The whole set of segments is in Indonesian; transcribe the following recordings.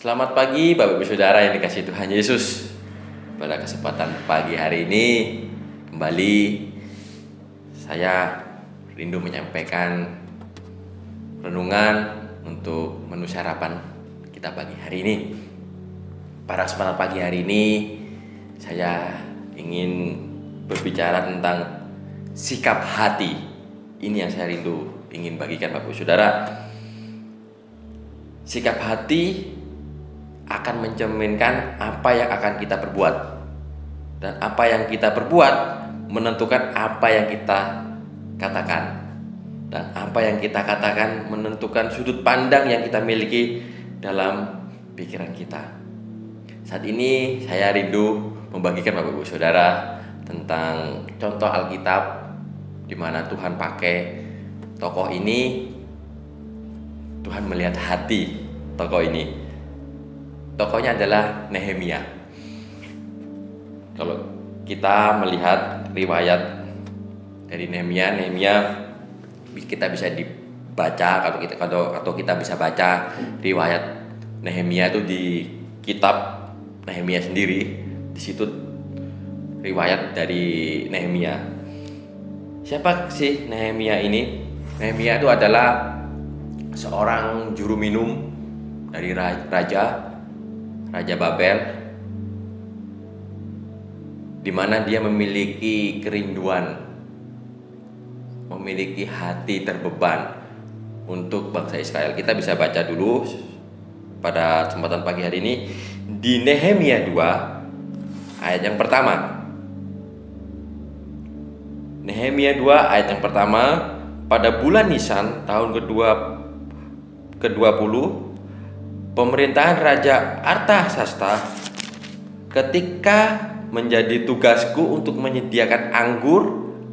Selamat pagi Bapak Ibu Saudara yang dikasihi Tuhan Yesus. Pada kesempatan pagi hari ini kembali saya rindu menyampaikan renungan untuk menu sarapan kita pagi hari ini. Pada kesempatan pagi hari ini saya ingin berbicara tentang sikap hati. Ini yang saya rindu ingin bagikan Bapak Ibu Saudara. Sikap hati akan mencerminkan apa yang akan kita perbuat, dan apa yang kita perbuat menentukan apa yang kita katakan, dan apa yang kita katakan menentukan sudut pandang yang kita miliki dalam pikiran kita. Saat ini saya rindu membagikan Bapak Ibu Saudara tentang contoh Alkitab di mana Tuhan pakai tokoh ini. Tuhan melihat hati tokoh ini. Tokohnya adalah Nehemia. Kalau kita melihat riwayat dari Nehemia kita bisa dibaca atau kita bisa baca riwayat Nehemia itu di kitab Nehemia sendiri. Di situ riwayat dari Nehemia. Siapa sih Nehemia ini? Nehemia itu adalah seorang juru minum dari Raja Babel, di mana dia memiliki kerinduan, memiliki hati terbeban untuk bangsa Israel. Kita bisa baca dulu pada kesempatan pagi hari ini di Nehemia 2 ayat yang pertama. Nehemia 2 ayat yang pertama, pada bulan Nisan tahun ke-20 pemerintahan Raja Artasasta, ketika menjadi tugasku untuk menyediakan anggur,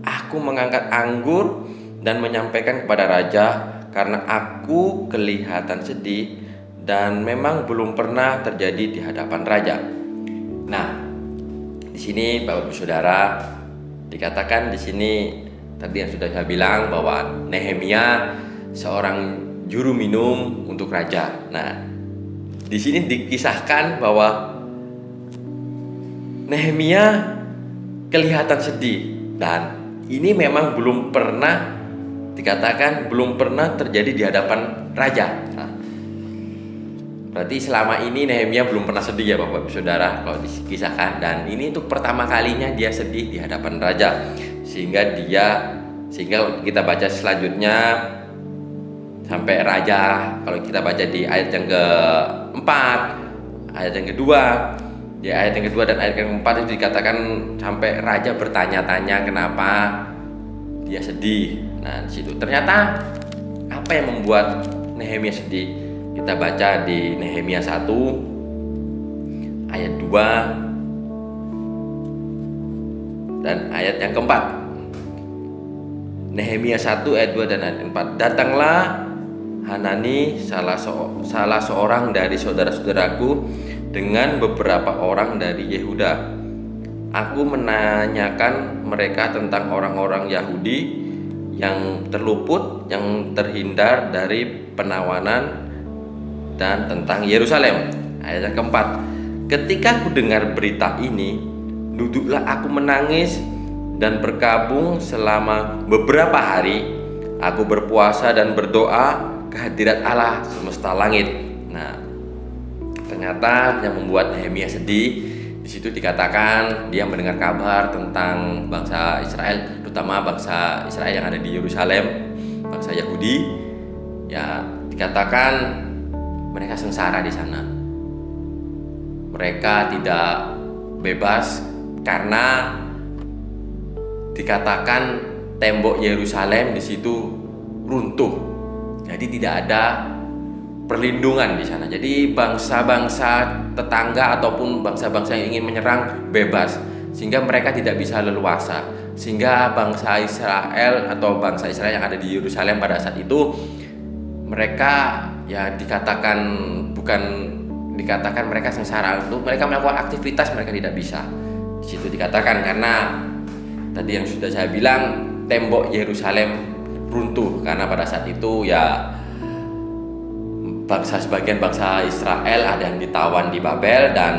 aku mengangkat anggur dan menyampaikan kepada raja karena aku kelihatan sedih dan memang belum pernah terjadi di hadapan raja. Nah, di sini Bapak Ibu Saudara dikatakan di sini tadi yang sudah saya bilang bahwa Nehemia seorang juru minum untuk raja. Nah, di sini dikisahkan bahwa Nehemia kelihatan sedih, dan ini memang belum pernah terjadi di hadapan raja. Nah, berarti selama ini Nehemia belum pernah sedih ya Bapak Ibu Saudara kalau dikisahkan, dan ini untuk pertama kalinya dia sedih di hadapan raja. Sehingga kita baca selanjutnya sampai raja, kalau kita baca di ayat yang keempat, ayat yang kedua, di ayat yang kedua dan ayat yang keempat itu dikatakan sampai raja bertanya-tanya kenapa dia sedih. Nah, di situ ternyata apa yang membuat Nehemia sedih? Kita baca di Nehemia 1 ayat 2 dan ayat yang keempat. Nehemia 1 ayat 2 dan ayat 4. Datanglah Hanani, salah seorang dari saudara-saudaraku, dengan beberapa orang dari Yehuda. Aku menanyakan mereka tentang orang-orang Yahudi yang terluput, yang terhindar dari penawanan, dan tentang Yerusalem. Ayat yang keempat. Ketika aku dengar berita ini, duduklah aku menangis dan berkabung selama beberapa hari. Aku berpuasa dan berdoa kehadirat Allah semesta langit. Nah, ternyata yang membuat Nehemia sedih di situ dikatakan dia mendengar kabar tentang bangsa Israel, terutama bangsa Israel yang ada di Yerusalem, bangsa Yahudi. Ya, dikatakan mereka sengsara di sana. Mereka tidak bebas karena dikatakan tembok Yerusalem di situ runtuh. Jadi tidak ada perlindungan di sana. Jadi bangsa-bangsa tetangga ataupun bangsa-bangsa yang ingin menyerang bebas, sehingga mereka tidak bisa leluasa. Sehingga bangsa Israel atau bangsa Israel yang ada di Yerusalem pada saat itu, mereka ya dikatakan mereka sengsara. Untuk mereka melakukan aktivitas mereka tidak bisa. Di situ dikatakan karena tadi yang sudah saya bilang, tembok Yerusalem runtuh karena pada saat itu ya sebagian bangsa Israel ada yang ditawan di Babel, dan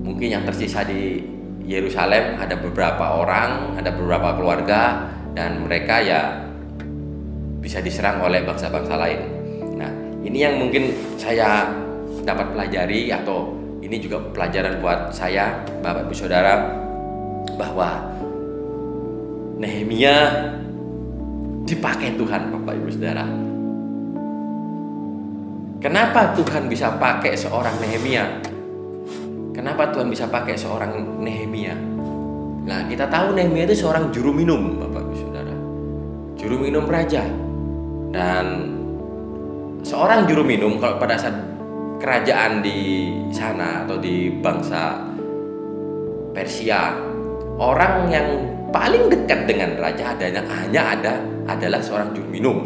mungkin yang tersisa di Yerusalem ada beberapa orang, ada beberapa keluarga, dan mereka ya bisa diserang oleh bangsa-bangsa lain. Nah, ini yang mungkin saya dapat pelajari, atau ini juga pelajaran buat saya, Bapak Ibu Saudara, bahwa Nehemia dipakai Tuhan, Bapak Ibu Saudara. Kenapa Tuhan bisa pakai seorang Nehemia? Kenapa Tuhan bisa pakai seorang Nehemia? Nah, kita tahu Nehemia itu seorang juru minum, Bapak Ibu Saudara. Juru minum raja. Dan seorang juru minum, kalau pada saat kerajaan di sana atau di bangsa Persia, orang yang paling dekat dengan raja adalah seorang juru minum.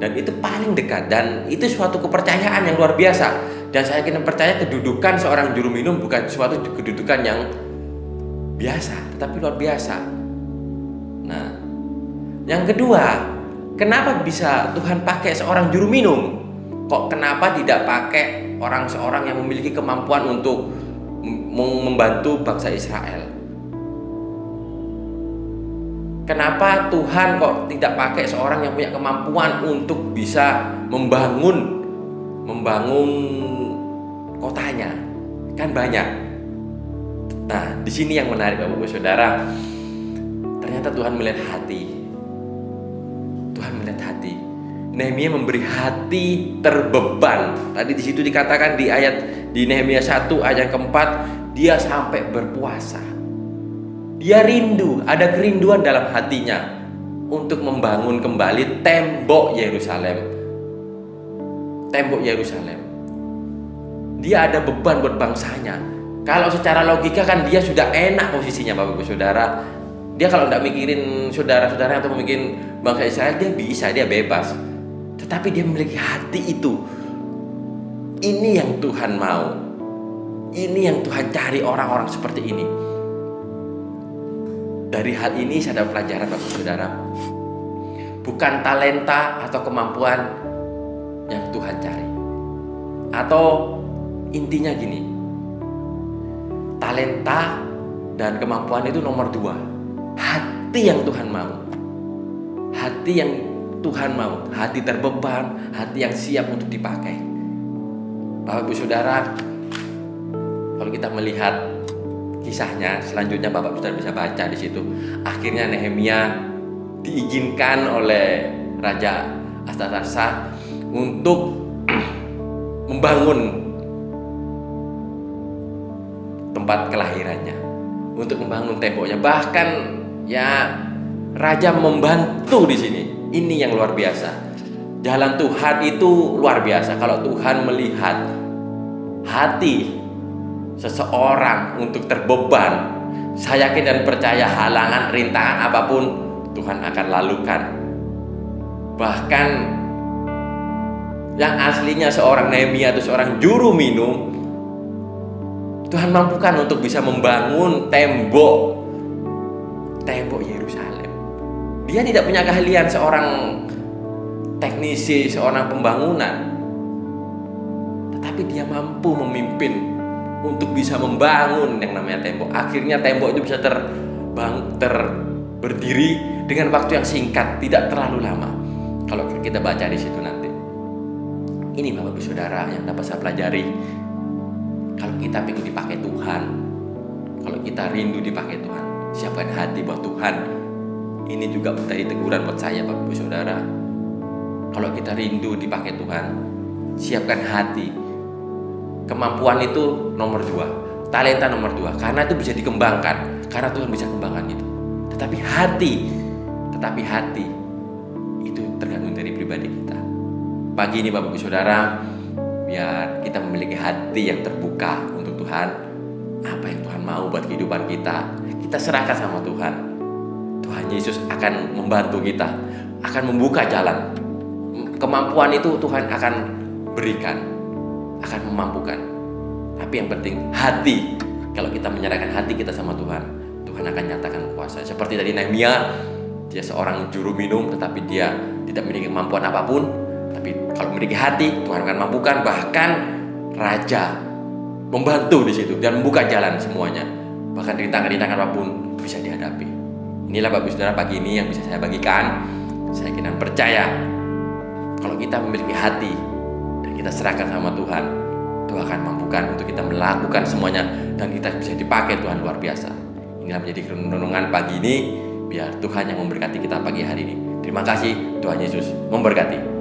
Dan itu paling dekat, dan itu suatu kepercayaan yang luar biasa. Dan saya yakin percaya kedudukan seorang juru minum bukan suatu kedudukan yang biasa, tetapi luar biasa. Nah, yang kedua, kenapa bisa Tuhan pakai seorang juru minum? Kok kenapa tidak pakai seorang yang memiliki kemampuan untuk membantu bangsa Israel? Kenapa Tuhan kok tidak pakai seorang yang punya kemampuan untuk bisa membangun kotanya? Kan banyak. Nah, di sini yang menarik, Bapak Ibu Saudara. Ternyata Tuhan melihat hati. Tuhan melihat hati. Nehemia memberi hati terbeban. Tadi di situ dikatakan di Nehemia 1 ayat keempat, dia sampai berpuasa. Dia rindu, ada kerinduan dalam hatinya untuk membangun kembali tembok Yerusalem. Tembok Yerusalem. Dia ada beban buat bangsanya. Kalau secara logika kan dia sudah enak posisinya, Bapak Ibu Saudara. Dia kalau tidak mikirin saudara-saudara atau mikirin bangsa Israel, dia bebas. Tetapi dia memiliki hati itu. Ini yang Tuhan mau. Ini yang Tuhan cari, orang-orang seperti ini. Dari hal ini saya dapat pelajaran, Bapak Saudara. Bukan talenta atau kemampuan yang Tuhan cari. Atau intinya gini, talenta dan kemampuan itu nomor 2. Hati yang Tuhan mau. Hati yang Tuhan mau. Hati terbeban, hati yang siap untuk dipakai. Bapak Ibu Saudara, kalau kita melihat kisahnya selanjutnya, Bapak Saudara bisa baca di situ. Akhirnya Nehemia diizinkan oleh Raja Artasasta untuk membangun tempat kelahirannya, untuk membangun temboknya. Bahkan ya raja membantu di sini. Ini yang luar biasa. Jalan Tuhan itu luar biasa. Kalau Tuhan melihat hati seseorang untuk terbeban, saya yakin dan percaya halangan, rintangan apapun Tuhan akan lalukan. Bahkan yang aslinya seorang Nehemia atau seorang juru minum, Tuhan mampukan untuk bisa membangun tembok Yerusalem. Dia tidak punya keahlian seorang teknisi, seorang pembangunan, tetapi dia mampu memimpin untuk bisa membangun yang namanya tembok. Akhirnya tembok itu bisa berdiri dengan waktu yang singkat, tidak terlalu lama. Kalau kita baca di situ nanti. Ini Bapak Ibu Saudara yang dapat saya pelajari. Kalau kita ingin dipakai Tuhan, kalau kita rindu dipakai Tuhan, siapkan hati buat Tuhan. Ini juga menjadi teguran buat saya, Bapak Ibu Saudara. Kalau kita rindu dipakai Tuhan, siapkan hati. Kemampuan itu nomor 2, talenta nomor 2, karena itu bisa dikembangkan, karena Tuhan bisa kembangkan itu. Tetapi hati itu tergantung dari pribadi kita. Pagi ini Bapak Ibu Saudara, biar kita memiliki hati yang terbuka untuk Tuhan. Apa yang Tuhan mau buat kehidupan kita, kita serahkan sama Tuhan. Tuhan Yesus akan membantu kita, akan membuka jalan. Kemampuan itu Tuhan akan berikan, akan memampukan. Tapi yang penting hati. Kalau kita menyerahkan hati kita sama Tuhan, Tuhan akan nyatakan kuasa. Seperti tadi Nehemia, dia seorang juru minum, tetapi dia tidak memiliki kemampuan apapun, Tapi kalau memiliki hati, Tuhan akan mampukan, bahkan Raja membantu di situ dan membuka jalan semuanya. Bahkan rintangan-rintangan apapun bisa dihadapi. Inilah Bapak Ibu Saudara pagi ini yang bisa saya bagikan. Saya kira percaya kalau kita memiliki hati dan kita serahkan sama Tuhan, Tuhan akan mampukan untuk kita melakukan semuanya dan kita bisa dipakai Tuhan luar biasa. Inilah menjadi renungan pagi ini. Biar Tuhan yang memberkati kita pagi hari ini. Terima kasih, Tuhan Yesus memberkati.